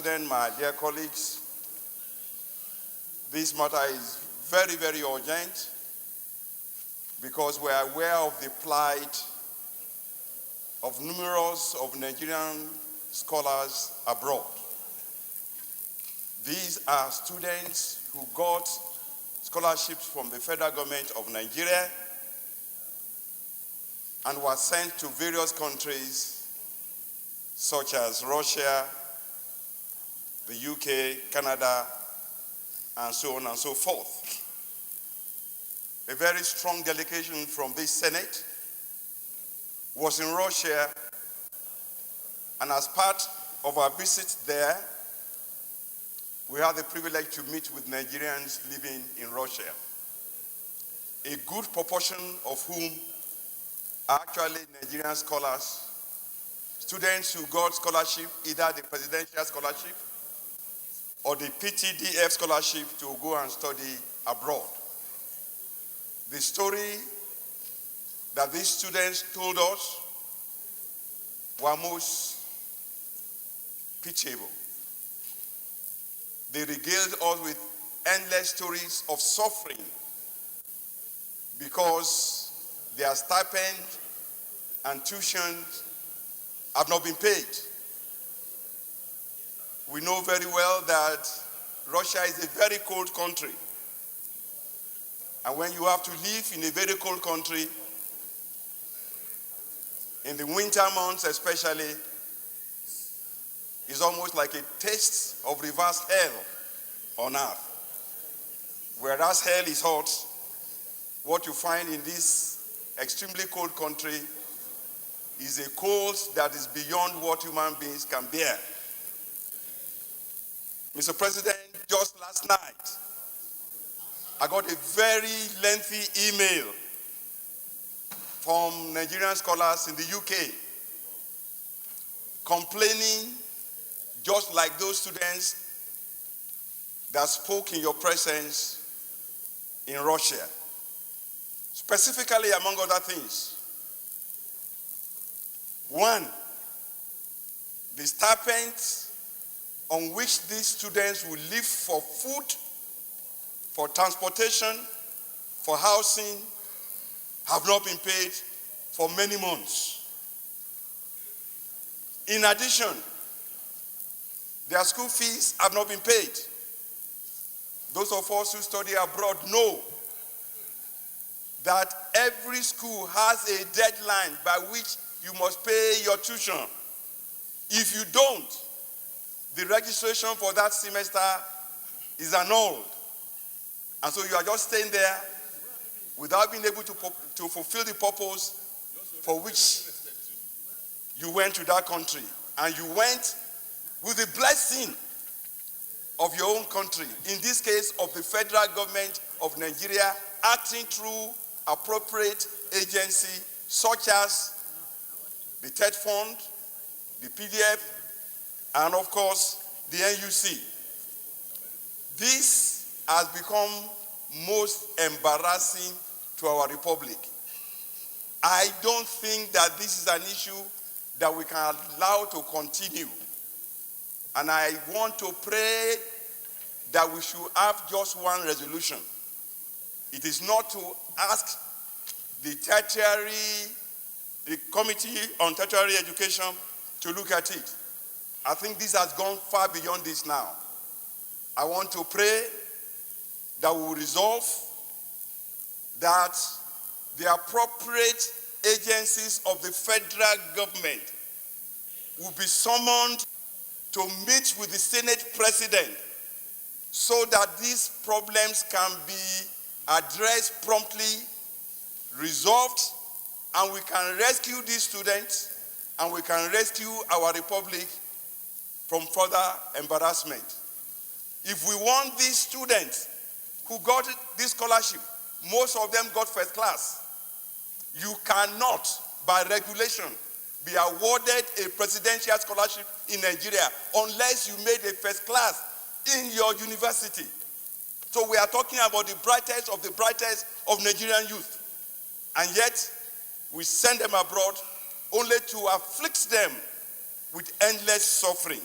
President, my dear colleagues, this matter is very, very urgent because we are aware of the plight of numerous of Nigerian scholars abroad. These are students who got scholarships from the federal government of Nigeria and were sent to various countries such as Russia, the UK, Canada, and so on and so forth. A very strong delegation from this Senate was in Russia, and as part of our visit there, we had the privilege to meet with Nigerians living in Russia, a good proportion of whom are actually Nigerian scholars, students who got scholarship, either the presidential scholarship or the PTDF scholarship to go and study abroad. The story that these students told us were most pitiable. They regaled us with endless stories of suffering because their stipend and tuition have not been paid. We know very well that Russia is a very cold country. And when you have to live in a very cold country, in the winter months especially, it's almost like a taste of reverse hell on earth. Whereas hell is hot, what you find in this extremely cold country is a cold that is beyond what human beings can bear. Mr. President, just last night, I got a very lengthy email from Nigerian scholars in the UK complaining, just like those students that spoke in your presence in Russia. Specifically, among other things, one, the stipends on which these students will live for food, for transportation, for housing, have not been paid for many months. In addition, their school fees have not been paid. Those of us who study abroad know that every school has a deadline by which you must pay your tuition. If you don't, the registration for that semester is annulled. And so you are just staying there without being able to fulfill the purpose for which you went to that country. And you went with the blessing of your own country, in this case of the federal government of Nigeria, acting through appropriate agency such as the TED Fund, the PDF, and of course, the NUC. This has become most embarrassing to our republic. I don't think that this is an issue that we can allow to continue. And I want to pray that we should have just one resolution. It is not to ask the Committee on Tertiary Education to look at it. I think this has gone far beyond this now. I want to pray that we will resolve that the appropriate agencies of the federal government will be summoned to meet with the Senate President so that these problems can be addressed promptly, resolved, and we can rescue these students and we can rescue our republic from further embarrassment. If we want these students who got this scholarship, most of them got first class, you cannot, by regulation, be awarded a presidential scholarship in Nigeria unless you made a first class in your university. So we are talking about the brightest of Nigerian youth. And yet, we send them abroad only to afflict them with endless suffering.